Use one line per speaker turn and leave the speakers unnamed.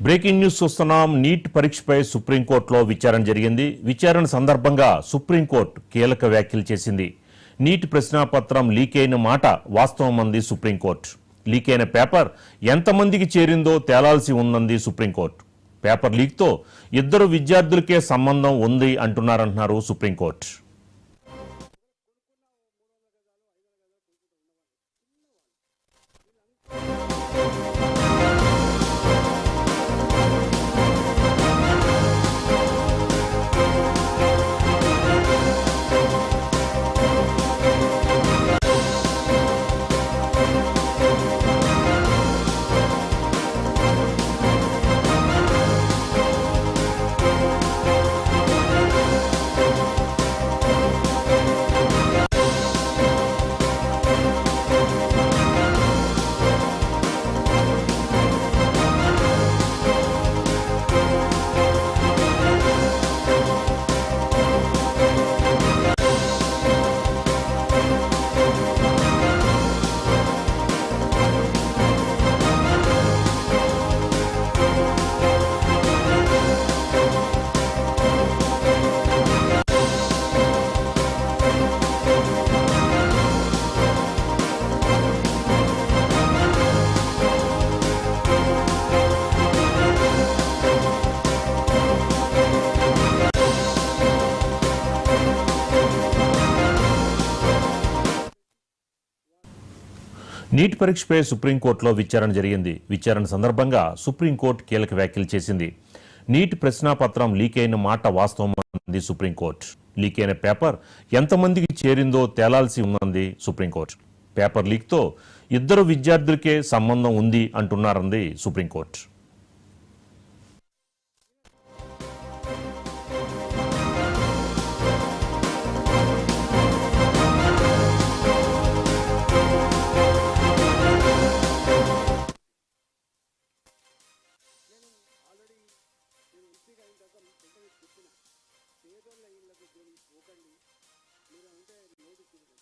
Breaking news చూస్తున్నాం. Neat పరీక్షపై సుప్రీంకోర్టులో విచారణ జరిగింది. విచారణ సందర్భంగా సుప్రీంకోర్టు కీలక వ్యాఖ్యలు చేసింది. నీట్ ప్రశ్నాపత్రం లీక్ అయిన మాట వాస్తవమంది సుప్రీంకోర్టు. లీక్ అయిన పేపర్ ఎంతమందికి చేరిందో తేలాల్సి ఉందంది సుప్రీంకోర్టు. పేపర్ లీక్తో ఇద్దరు విద్యార్థులకే సంబంధం ఉంది అంటున్నారంటున్నారు సుప్రీంకోర్టు. నీట్ పరీక్షపై సుప్రీంకోర్టులో విచారణ జరిగింది. విచారణ సందర్భంగా సుప్రీంకోర్టు కీలక వ్యాఖ్యలు చేసింది. నీట్ ప్రశ్నాపత్రం లీక్ అయిన మాట వాస్తవమంది సుప్రీంకోర్టు. లీక్ అయిన పేపర్ ఎంతమందికి చేరిందో తేలాల్సి ఉందంది సుప్రీంకోర్టు. పేపర్ లీక్తో ఇద్దరు విద్యార్థులకే సంబంధం ఉంది అంటున్నారంది సుప్రీంకోర్టు.
పేదోళ్ళ ఇళ్ళకు పోకండి, మీరు అంటే నోటీస్